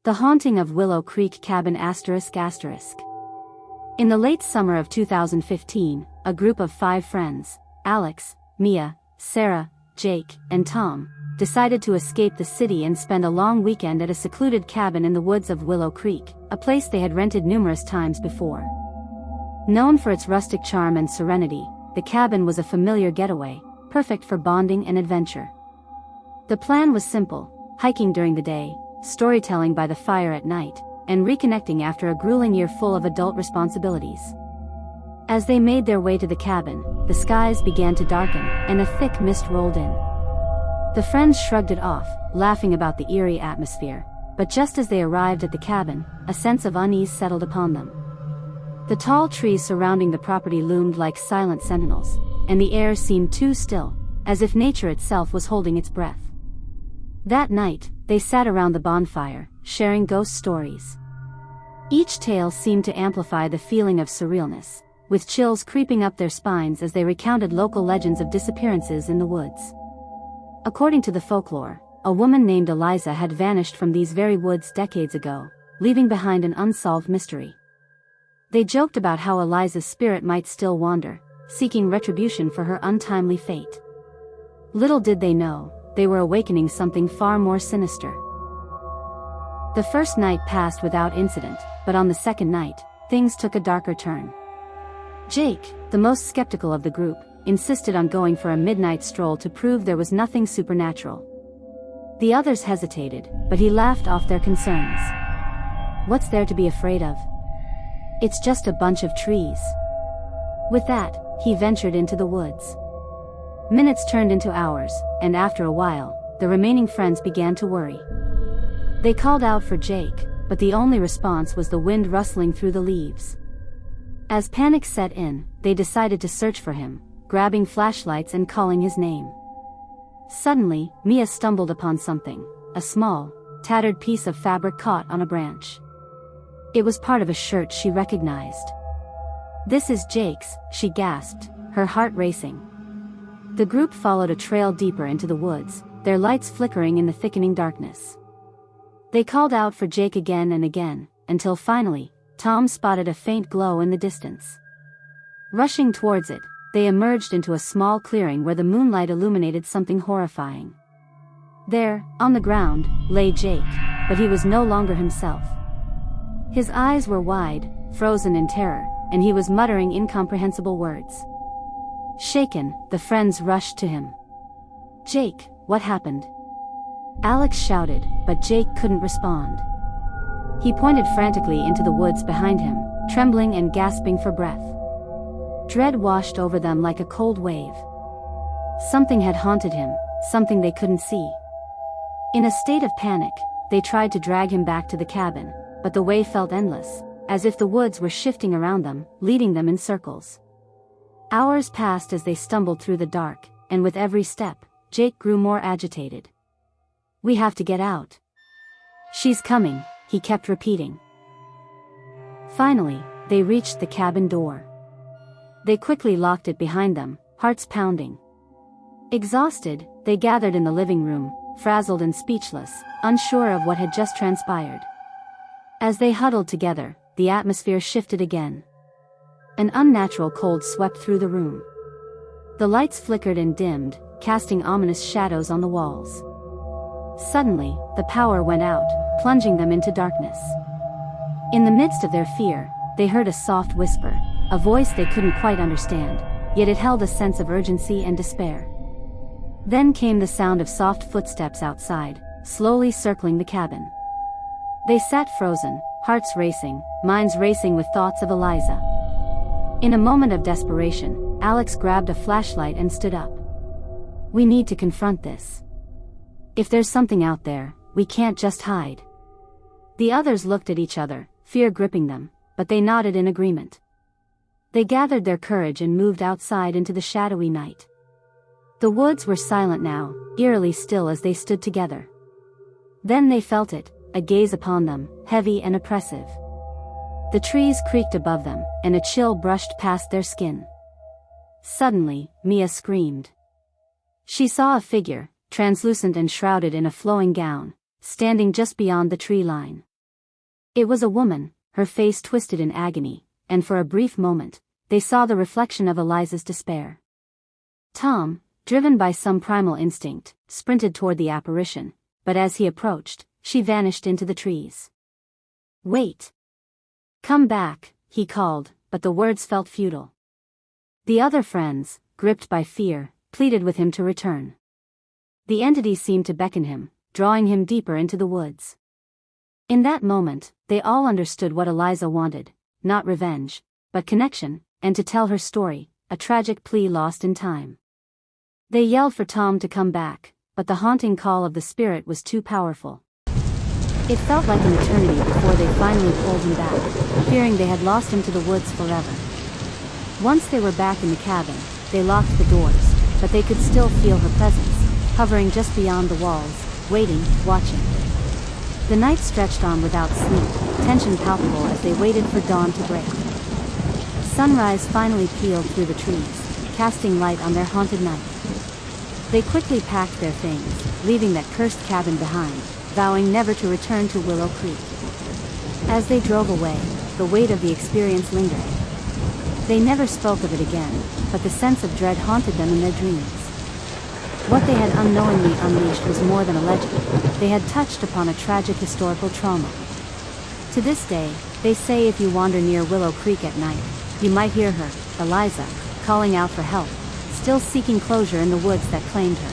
The Haunting of Willow Creek Cabin ****. In the late summer of 2015, a group of 5 friends, Alex, Mia, Sarah, Jake, and Tom, decided to escape the city and spend a long weekend at a secluded cabin in the woods of Willow Creek, a place they had rented numerous times before. Known for its rustic charm and serenity, the cabin was a familiar getaway, perfect for bonding and adventure. The plan was simple: hiking during the day, storytelling by the fire at night, and reconnecting after a grueling year full of adult responsibilities. As they made their way to the cabin, the skies began to darken, and a thick mist rolled in. The friends shrugged it off, laughing about the eerie atmosphere, but just as they arrived at the cabin, a sense of unease settled upon them. The tall trees surrounding the property loomed like silent sentinels, and the air seemed too still, as if nature itself was holding its breath. That night, they sat around the bonfire, sharing ghost stories. Each tale seemed to amplify the feeling of surrealness, with chills creeping up their spines as they recounted local legends of disappearances in the woods. According to the folklore, a woman named Eliza had vanished from these very woods decades ago, leaving behind an unsolved mystery. They joked about how Eliza's spirit might still wander, seeking retribution for her untimely fate. Little did they know, they were awakening something far more sinister. The first night passed without incident, but on the second night, things took a darker turn. Jake, the most skeptical of the group, insisted on going for a midnight stroll to prove there was nothing supernatural. The others hesitated, but he laughed off their concerns. "What's there to be afraid of? It's just a bunch of trees." With that, he ventured into the woods. Minutes turned into hours, and after a while, the remaining friends began to worry. They called out for Jake, but the only response was the wind rustling through the leaves. As panic set in, they decided to search for him, grabbing flashlights and calling his name. Suddenly, Mia stumbled upon something, a small, tattered piece of fabric caught on a branch. It was part of a shirt she recognized. "This is Jake's," she gasped, her heart racing. The group followed a trail deeper into the woods, their lights flickering in the thickening darkness. They called out for Jake again and again, until finally, Tom spotted a faint glow in the distance. Rushing towards it, they emerged into a small clearing where the moonlight illuminated something horrifying. There, on the ground, lay Jake, but he was no longer himself. His eyes were wide, frozen in terror, and he was muttering incomprehensible words. Shaken, the friends rushed to him. "Jake, what happened?" Alex shouted, but Jake couldn't respond. He pointed frantically into the woods behind him, trembling and gasping for breath. Dread washed over them like a cold wave. Something had haunted him, something they couldn't see. In a state of panic, they tried to drag him back to the cabin, but the way felt endless, as if the woods were shifting around them, leading them in circles. Hours passed as they stumbled through the dark, and with every step, Jake grew more agitated. "We have to get out. She's coming," he kept repeating. Finally, they reached the cabin door. They quickly locked it behind them, hearts pounding. Exhausted, they gathered in the living room, frazzled and speechless, unsure of what had just transpired. As they huddled together, the atmosphere shifted again. An unnatural cold swept through the room. The lights flickered and dimmed, casting ominous shadows on the walls. Suddenly, the power went out, plunging them into darkness. In the midst of their fear, they heard a soft whisper, a voice they couldn't quite understand, yet it held a sense of urgency and despair. Then came the sound of soft footsteps outside, slowly circling the cabin. They sat frozen, hearts racing, minds racing with thoughts of Eliza. In a moment of desperation, Alex grabbed a flashlight and stood up. "We need to confront this. If there's something out there, we can't just hide." The others looked at each other, fear gripping them, but they nodded in agreement. They gathered their courage and moved outside into the shadowy night. The woods were silent now, eerily still as they stood together. Then they felt it, a gaze upon them, heavy and oppressive. The trees creaked above them, and a chill brushed past their skin. Suddenly, Mia screamed. She saw a figure, translucent and shrouded in a flowing gown, standing just beyond the tree line. It was a woman, her face twisted in agony, and for a brief moment, they saw the reflection of Eliza's despair. Tom, driven by some primal instinct, sprinted toward the apparition, but as he approached, she vanished into the trees. "Wait! Come back," he called, but the words felt futile. The other friends, gripped by fear, pleaded with him to return. The entity seemed to beckon him, drawing him deeper into the woods. In that moment, they all understood what Eliza wanted, not revenge, but connection, and to tell her story, a tragic plea lost in time. They yelled for Tom to come back, but the haunting call of the spirit was too powerful. It felt like an eternity before they finally pulled him back, fearing they had lost him to the woods forever. Once they were back in the cabin, they locked the doors, but they could still feel her presence, hovering just beyond the walls, waiting, watching. The night stretched on without sleep, tension palpable as they waited for dawn to break. Sunrise finally peeled through the trees, casting light on their haunted night. They quickly packed their things, leaving that cursed cabin behind, vowing never to return to Willow Creek. As they drove away, the weight of the experience lingered. They never spoke of it again, but the sense of dread haunted them in their dreams. What they had unknowingly unleashed was more than a legend. They had touched upon a tragic historical trauma. To this day, they say if you wander near Willow Creek at night, you might hear her, Eliza, calling out for help, still seeking closure in the woods that claimed her.